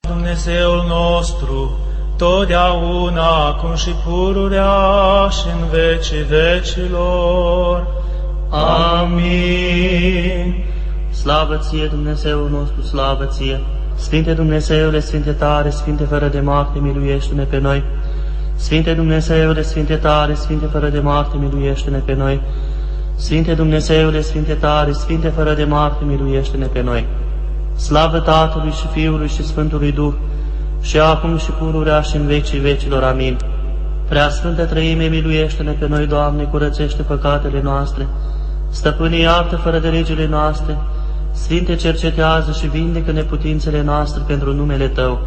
Dumnezeul nostru, totdeauna, acum și pururea și în vecii vecilor. Amin. Slavă ție, Dumnezeul nostru, slavă ție! Sfinte Dumnezeule, Sfinte tare, Sfinte fără de moarte, miluiește-ne pe noi! Sfinte Dumnezeule, Sfinte tare, Sfinte fără de moarte, miluiește-ne pe noi! Sfinte Dumnezeule, Sfinte tare, Sfinte fără de moarte, miluiește-ne pe noi! Slavă Tatălui și Fiului și Sfântului Duh, și acum și pururea și în vecii vecilor. Amin. Preasfântă Treime, miluiește-ne pe noi, Doamne, curățește păcatele noastre, Stăpâne, iartă fără de legile noastre, Sfinte, cercetează și vindecă neputințele noastre pentru numele Tău.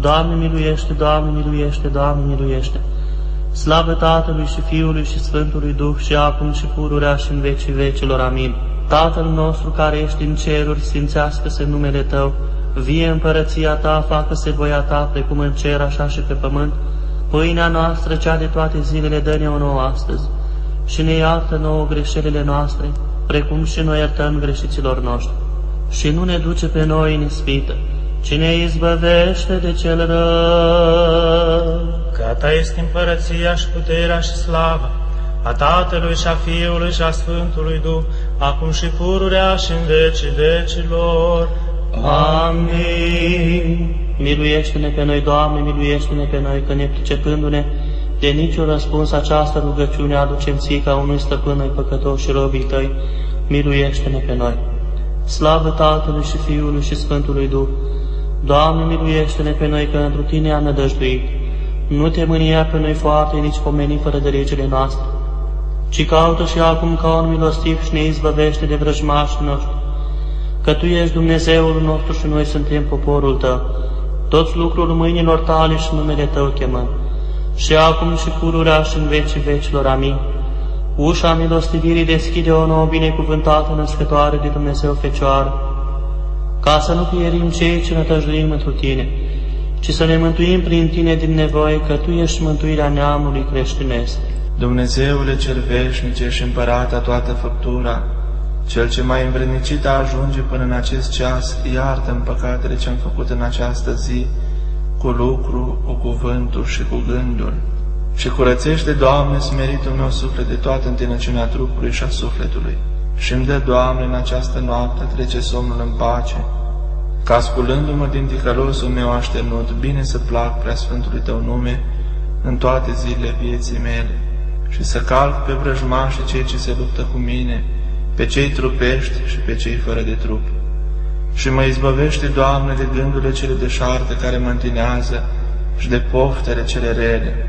Doamne, miluiește, Doamne, miluiește, Doamne, miluiește! Slavă Tatălui și Fiului și Sfântului Duh, și acum și pururea și în vecii vecilor. Amin. Tatăl nostru care ești în ceruri, sfințească-se numele Tău, vie împărăția Ta, facă-se voia Ta, precum în cer, așa și pe pământ. Pâinea noastră, cea de toate zilele, dă-ne-o nouă astăzi, și ne iartă nouă greșelile noastre, precum și noi iertăm greșiților noștri. Și nu ne duce pe noi în ispită, ci ne izbăvește de cel rău. Că a Ta este împărăția și puterea și slava, a Tatălui și a Fiului și a Sfântului Duh, acum și pururea și în vecii vecilor. Amin. Miluiește-ne pe noi, Doamne, miluiește-ne pe noi, că nepricepându-ne de niciun răspuns această rugăciune aducem Ție ca unui stăpân noi păcătoși și robii Tăi, miluiește-ne pe noi. Slavă Tatălui și Fiului și Sfântului Duh! Doamne, miluiește-ne pe noi, că întru Tine am nădăjduit. Nu te mânia pe noi foarte, nici pomeni fără de legile noastre, ci caută și acum ca un milostiv și ne izbăvește de vrăjmașii noștri. Că Tu ești Dumnezeul nostru și noi suntem poporul Tău, toți lucrul mâinilor Tale și numele Tău chemăm, și acum și pururea și în vecii vecilor. Amin. Ușa milostivirii deschide-o nouă binecuvântată născătoare de Dumnezeu Fecioară, ca să nu pierim cei ce nătăjduim întru Tine, ci să ne mântuim prin Tine din nevoie, că Tu ești mântuirea neamului creștinesc. Dumnezeule cel veșnic și Împărate a toată făptura, Cel ce mai învrednicit ajunge până în acest ceas, iartă-mi păcatele ce-am făcut în această zi, cu lucru, cu cuvântul și cu gândul, și curățește, Doamne, smeritul meu suflet de toată întinăciunea trupului și a sufletului, și îmi dă, Doamne, în această noapte trece somnul în pace, ca sculându-mă din ticălosul meu așternut, bine să plac preasfântului Tău nume în toate zilele vieții mele, și să calc pe vrăjmașii cei ce se luptă cu mine, pe cei trupești și pe cei fără de trup. Și mă izbăvește, Doamne, de gândurile cele deșarte care mă întinează și de poftele cele rele.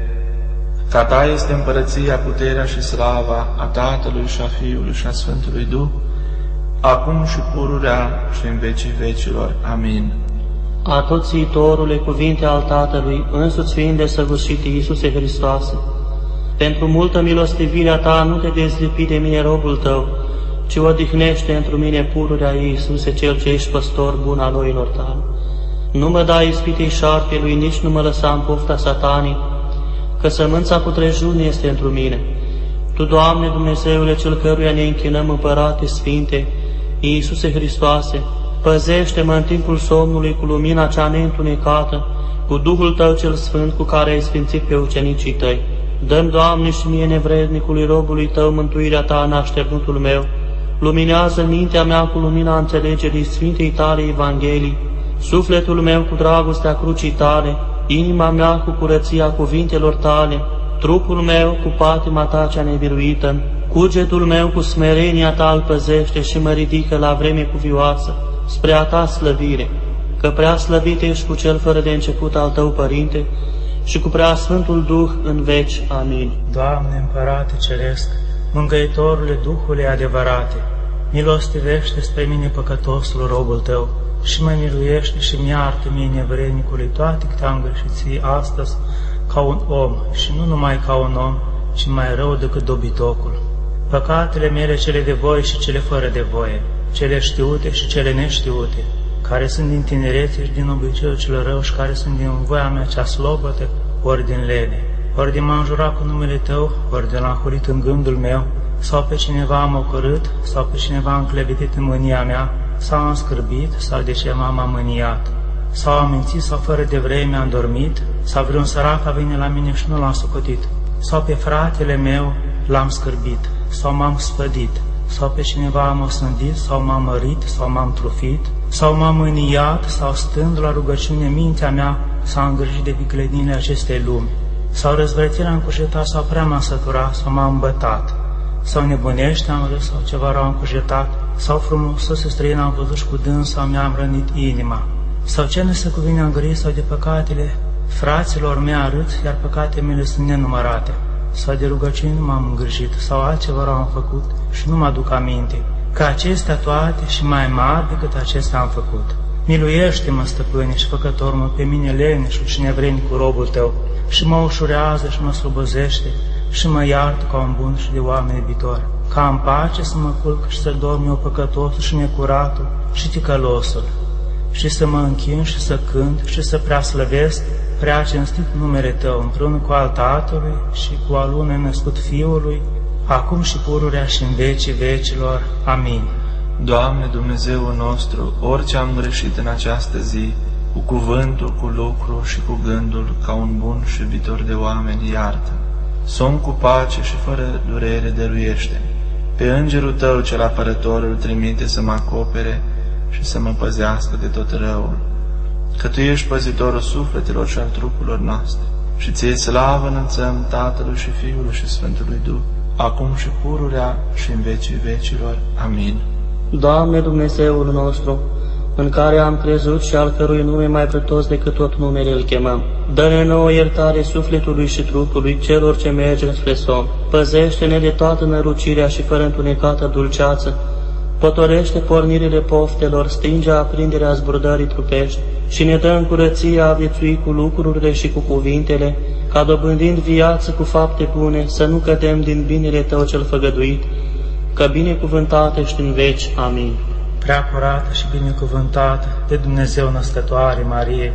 Ca Ta este împărăția, puterea și slava a Tatălui și a Fiului și a Sfântului Duh, acum și pururea și în vecii vecilor. Amin. Atoțiitorule, cuvinte al Tatălui, însuți fiind desăvârșit Iisuse Hristoase, pentru multă milostivirea Ta nu te dezlipi de mine, robul Tău, ci odihnește întru mine pururea Iisuse, Cel ce ești păstor bun al oilor Tale. Nu mă dai ispitei șarpelui, nici nu mă lăsa în pofta satanii, că sămânța putrejunii este întru mine. Tu, Doamne, Dumnezeule, Cel căruia ne închinăm, Împărate Sfinte, Iisuse Hristoase, păzește-mă în timpul somnului cu lumina cea neîntunecată, cu Duhul Tău cel Sfânt, cu care ai sfințit pe ucenicii Tăi. Dă-mi, Doamne, și mie, nevrednicului robului Tău, mântuirea Ta în așternutul meu. Luminează mintea mea cu lumina înțelegerii Sfintei Tale Evanghelii, sufletul meu cu dragostea crucii Tale, inima mea cu curăția cuvintelor Tale, trupul meu cu patima Ta cea nebiruită, cugetul meu cu smerenia Ta îl păzește și mă ridică la vreme cuvioasă spre a Ta slăvire, că prea slăvit ești cu Cel fără de început al Tău, Părinte, și cu Preasfântul Duh în veci. Amin. Doamne, Împărate Ceresc, Mângâietorule, Duhule adevărate, milostivește spre mine, păcătosul, robul Tău, și mă miluiește și mi-iartă mie, nevrednicului, toate câte am greșit Ție astăzi, ca un om, și nu numai ca un om, ci mai rău decât dobitocul. Păcatele mele, cele de voie și cele fără de voie, cele știute și cele neștiute, care sunt din tinerețe și din obiceiul cel rău și care sunt din voia mea cea slobătă, ori din lene, ori de m-am jurat cu numele Tău, ori de l-am hulit în gândul meu, sau pe cineva am ocărât, sau pe cineva am clevetit în mânia mea, sau am scârbit, sau de ceva m-am mâniat, sau am mințit, sau fără de vreme am dormit, sau vreun sărac a venit la mine și nu l-am socotit, sau pe fratele meu l-am scârbit, sau m-am spădit, sau pe cineva am osândit, sau m-am mărit, sau m-am trufit, sau m-am mâniat, sau stând la rugăciune mintea mea s-a îngrijit de vicleniile acestei lumi, sau răzvrătirea am cugetat, sau prea m-am săturat, sau m-am bătat, sau nebunește am râs, sau ceva rău am cugetat, sau frumusețe străină am văzut și cu dâns, sau mi-am rănit inima, sau ce nu se cuvine am gris, sau de păcatele fraților mei arăt, iar păcatele mele sunt nenumărate, sau de rugăciune nu m-am îngrijit, sau altceva rău am făcut și nu mă aduc aminte, că acestea toate și mai mari decât acestea am făcut. Miluiește-mă, stăpâne și făcător-mă, pe mine leneșul și nevrednicul robul tău, și mă ușurează și mă slobăzește și mă iartă ca un bun și de oameni iubitor, ca în pace să mă culc și să dorm eu păcătosul și necuratul și ticălosul, și să mă închin și să cânt și să preaslăvesc prea cinstit numele Tău, împreună cu al Tatălui și cu al unui născut Fiului, acum și pururea și în vecii vecilor. Amin. Doamne Dumnezeul nostru, orice am greșit în această zi, cu cuvântul, cu lucru și cu gândul, ca un bun și iubitor de oameni, iartă. Somn cu pace și fără durere dăruiește. Pe îngerul Tău cel apărător îl trimite să mă acopere și să mă păzească de tot răul, că Tu ești păzitorul sufletelor și al trupurilor noastre. Și Ție slavă înălțăm Tatălui și Fiului și Sfântului Duh, acum și pururea și în vecii vecilor. Amin. Doamne Dumnezeul nostru, în care am crezut și al cărui nume mai pretos decât tot numele îl chemăm, dă-ne nouă iertare sufletului și trupului celor ce mergem spre somn. Păzește-ne de toată nărucirea și fără întunecată dulceață, potorește pornirile poftelor, stinge aprinderea zburdării trupești și ne dă în curăție a viețui cu lucrurile și cu cuvintele, ca dobândind viață cu fapte bune, să nu cădem din binele Tău cel făgăduit, că binecuvântată ești în veci. Amin. Prea curată și binecuvântată de Dumnezeu născătoare Marie,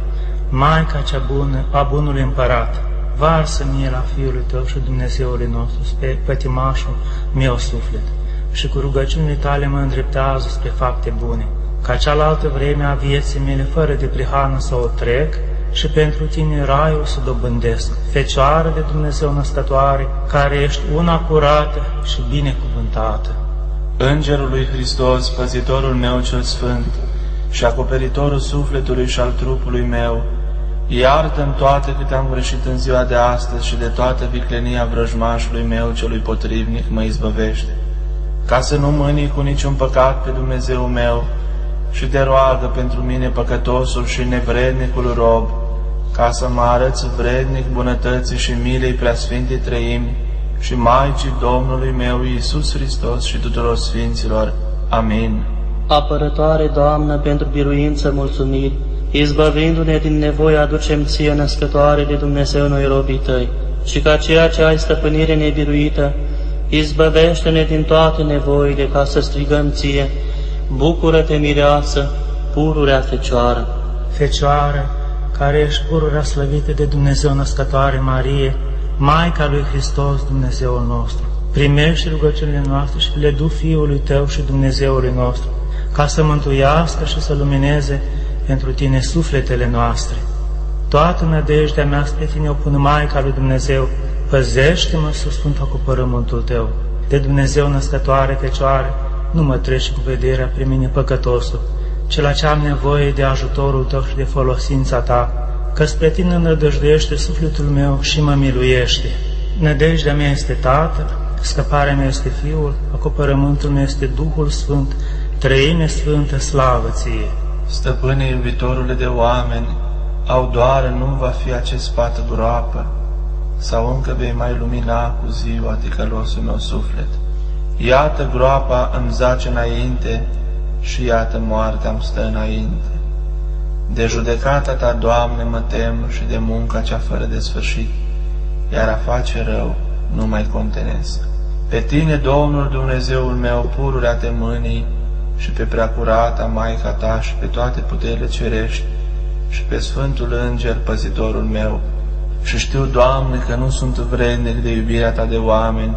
Maica cea bună a bunului împărat, varsă mie la Fiul Tău și Dumnezeului nostru spre pătimașul meu suflet, și cu rugăciunile Tale mă îndreptează spre fapte bune, ca cealaltă vreme a vieții mele fără de prihană să o trec și pentru Tine raiul să dobândesc. Fecioară de Dumnezeu născătoare, care ești una curată și binecuvântată. Îngerul lui Hristos, păzitorul meu cel sfânt și acoperitorul sufletului și al trupului meu, iartă-mi toate câte am greșit în ziua de astăzi și de toată viclenia vrăjmașului meu celui potrivnic mă izbăvește, ca să nu mâni cu niciun păcat pe Dumnezeu meu, și te roagă pentru mine păcătosul și nevrednicul rob, ca să mă arăți vrednic bunătății și milei preasfintei Treimi și Maicii Domnului meu Iisus Hristos și tuturor sfinților. Amin. Apărătoare, Doamnă, pentru biruință mulțumiri, izbăvindu-ne din nevoie aducem Ție, născătoare de Dumnezeu, noi robii Tăi, și ca ceea ce ai stăpânire nebiruită, izbăvește-ne din toate nevoile, ca să strigăm Ție: bucură-te, mireasă, pururea Fecioară! Fecioară, care ești pururea slăvită de Dumnezeu născătoare Marie, Maica lui Hristos, Dumnezeul nostru, primește rugăciunile noastre și le du Fiului Tău și Dumnezeului nostru, ca să mântuiască și să lumineze pentru Tine sufletele noastre. Toată nădejdea mea spre Tine o pun, Maica lui Dumnezeu, păzește-mă sub sfânta cupărământul Tău. De Dumnezeu născătoare Fecioare, nu mă treci cu vederea pe mine păcătosul, ci la ce am nevoie de ajutorul Tău și de folosința Ta, că spre Tine nădăjduiește sufletul meu și mă miluiește. Nădejdea mea este Tatăl, scăparea mea este Fiul, acopărământul meu este Duhul Sfânt, Treime Sfântă, slavă Ție! Stăpâne, iubitorule de oameni, au doară nu va fi acest pat groapă, sau încă vei mai lumina cu ziua ticălosul meu suflet. Iată groapa îmi zace înainte și iată moartea îmi stă înainte. De judecata Ta, Doamne, mă tem și de munca cea fără de sfârșit, iar a face rău nu mai contenesc. Pe Tine, Domnul Dumnezeul meu, pururea Te mânii, și pe preacurata Maica Ta și pe toate puterile cerești și pe Sfântul Înger, păzitorul meu. Și știu, Doamne, că nu sunt vrednic de iubirea Ta de oameni,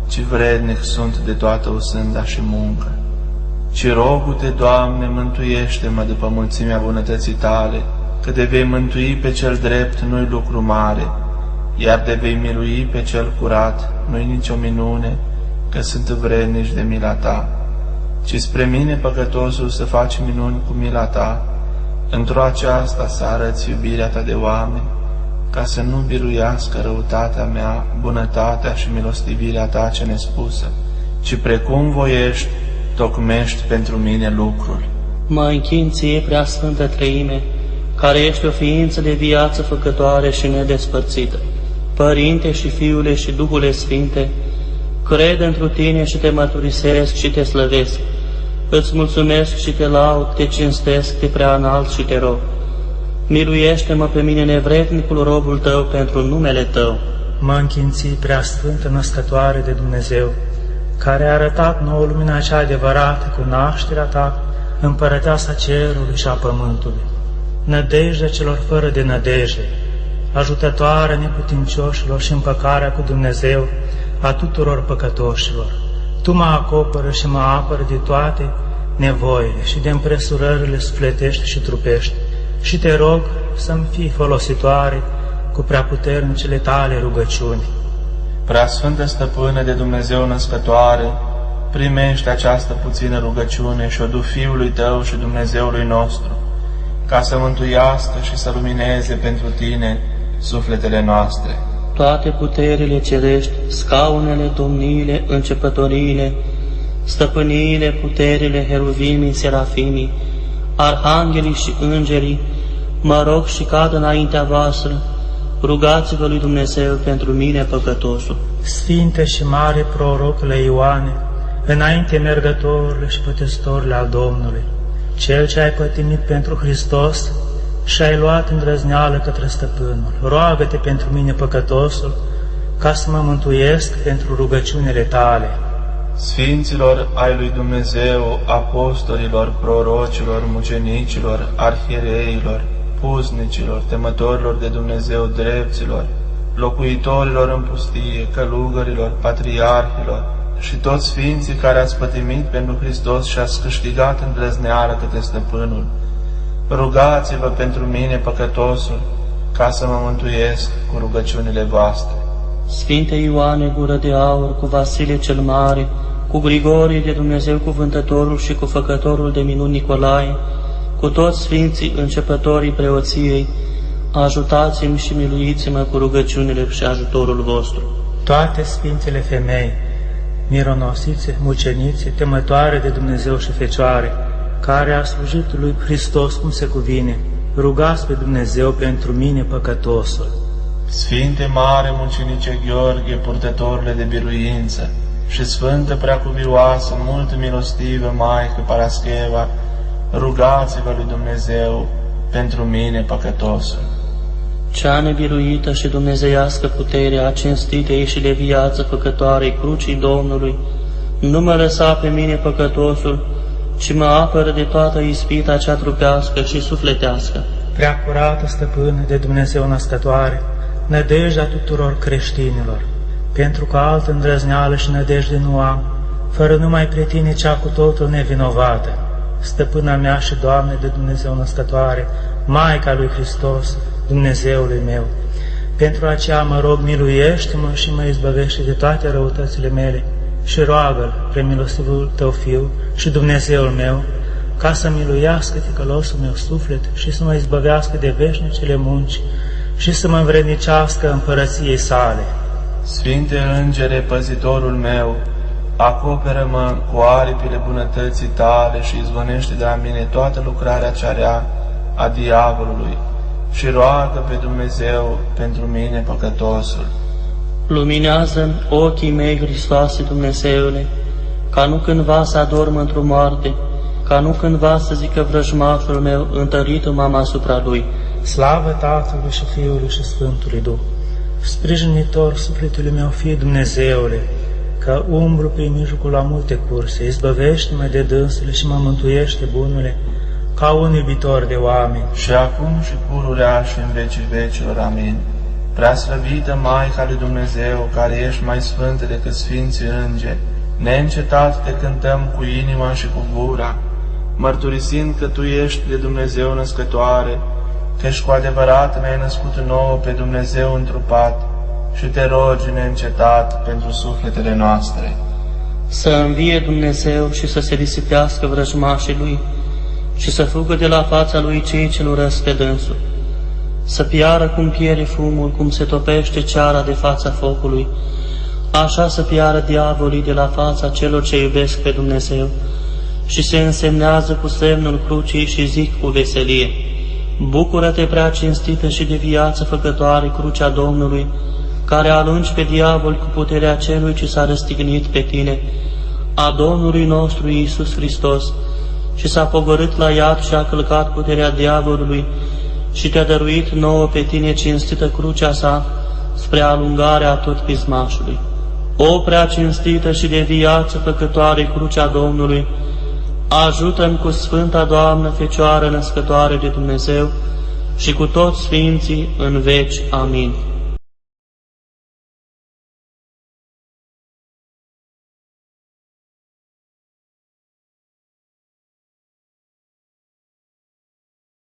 ci vrednic sunt de toată osânda și muncă. Ci rogu-Te, Doamne, mântuiește-mă după mulțimea bunătății Tale că de vei mântui pe cel drept nu-i lucru mare, iar de vei mirui pe cel curat nu-i nicio minune, că sunt vrednici de mila ta, ci spre mine păcătosul să faci minuni cu mila ta, într-o aceasta să arăți iubirea ta de oameni, ca să nu biruiască răutatea mea, bunătatea și milostivirea ta ce nespusă, ci precum voiești, tocmești pentru mine lucrul. Mă închin ție, Preasfântă Treime, care ești o ființă de viață făcătoare și nedespărțită. Părinte și Fiule și Duhule Sfinte, cred întru tine și te mărturisesc și te slăvesc. Îți mulțumesc și te laud, te cinstesc, te preanalt și te rog. Miluiește-mă pe mine, nevrednicul robul tău, pentru numele tău. Mă închin ție, Preasfântă Născătoare de Dumnezeu, care a arătat nouă lumina cea adevărată cu nașterea ta, împărăteasa cerului și a pământului, nădejdea celor fără de nădejde, ajutătoarea neputincioșilor și împăcarea cu Dumnezeu a tuturor păcătoșilor. Tu mă acopără și mă apără de toate nevoile și de împresurările sufletești și trupești, și te rog să-mi fii folositoare cu preaputernicele tale rugăciuni. Preasfântă Stăpână de Dumnezeu Născătoare, primește această puțină rugăciune și o du Fiului Tău și Dumnezeului nostru, ca să mântuiască și să lumineze pentru Tine sufletele noastre. Toate puterile cerești, scaunele, domniile, începătoriile, stăpâniile, puterile, heruvimii, serafimii, arhanghelii și îngerii, mă rog și cad înaintea voastră, rugați-vă lui Dumnezeu pentru mine păcătosul. Sfinte și mare prorocule Ioane, înainte mergătorule și pătăstorile al Domnului, Cel ce ai pătimit pentru Hristos și ai luat îndrăzneală către Stăpânul, roagă-te pentru mine păcătosul, ca să mă mântuiesc pentru rugăciunile tale. Sfinților ai lui Dumnezeu, apostolilor, prorocilor, mucenicilor, arhiereilor, puznicilor, temătorilor de Dumnezeu, drepților, locuitorilor în pustie, călugărilor, patriarhilor și toți sfinții care ați pătimit pentru Hristos și ați câștigat îndrăzneală către Stăpânul, rugați-vă pentru mine păcătosul, ca să mă mântuiesc cu rugăciunile voastre. Sfinte Ioane, Gură de Aur, cu Vasile cel Mare, cu Grigorie de Dumnezeu Cuvântătorul și cu Făcătorul de minuni Nicolae, cu toți sfinții începătorii preoției, ajutați-mi și miluiți-mă cu rugăciunile și ajutorul vostru. Toate sfintele femei, mironosițe, mucenițe, temătoare de Dumnezeu și fecioare, care a slujit lui Hristos cum se cuvine, rugați pe Dumnezeu pentru mine păcătosul. Sfinte mare mucenice Gheorghe, purtătorule de biruință, și Sfântă Preacuvioasă, mult milostivă Maică Parascheva, rugați-vă lui Dumnezeu pentru mine păcătosul. Cea nebiruită și dumnezeiască putere a cinstitei și de viață făcătoarei crucii Domnului, nu mă lăsa pe mine păcătosul, ci mă apără de toată ispita cea trupească și sufletească. Prea curată Stăpână de Dumnezeu Născătoare, nădejdea tuturor creștinilor, pentru că altă îndrăzneală și nădejde nu am, fără numai pre Tine cea cu totul nevinovată, Stăpâna mea și Doamne de Dumnezeu Născătoare, Maica lui Hristos, Dumnezeului meu. Pentru aceea mă rog, miluiește-mă și mă izbăvește de toate răutățile mele și roagă-L, premilostivul Tău Fiu și Dumnezeul meu, ca să miluiască ticălosul meu suflet și să mă izbăvească de veșnicele munci și să mă învrednicească împărăției sale. Sfinte Îngere, păzitorul meu, acoperă-mă cu aripile bunătății Tale și izgonește de la mine toată lucrarea cea rea a diavolului și roagă pe Dumnezeu pentru mine păcătosul. Luminează-mi ochii mei, Hristoase Dumnezeule, ca nu cândva să adorm într-o moarte, ca nu cândva să zică vrăjmașul meu, întărită-mă asupra lui. Slavă Tatălui și Fiului și Sfântului Duh! Sprijinitor sufletului meu, fie Dumnezeule, că umblu prin mijlocul la multe curse, izbăvește-mă de dânsele și mă mântuiește, bunule, ca un iubitor de oameni. Și acum și pururea și în vecii vecilor. Amin. Preaslăvită Maica lui Dumnezeu, care ești mai sfântă decât sfinții îngeri, neîncetat te cântăm cu inima și cu gura, mărturisind că Tu ești de Dumnezeu născătoare, căci cu adevărat ne-ai născut nouă pe Dumnezeu întrupat și te rogi neîncetat pentru sufletele noastre. Să învie Dumnezeu și să se risipească vrăjmașii Lui și să fugă de la fața Lui cei ce-L urăsc pe dânsul. Să piară cum piere fumul, cum se topește ceara de fața focului, așa să piară diavolii de la fața celor ce iubesc pe Dumnezeu și se însemnează cu semnul crucii și zic cu veselie: Bucură-te, prea cinstită și de viață făcătoare crucea Domnului, care alungi pe diavol cu puterea celui ce s-a răstignit pe tine, a Domnului nostru Iisus Hristos, și s-a pogorât la iad și a călcat puterea diavolului și te-a dăruit nouă pe tine cinstită crucea sa spre alungarea tot pismașului. O prea cinstită și de viață făcătoare crucea Domnului, ajută-mi cu Sfânta Doamnă Fecioară Născătoare de Dumnezeu și cu toți Sfinții în veci. Amin.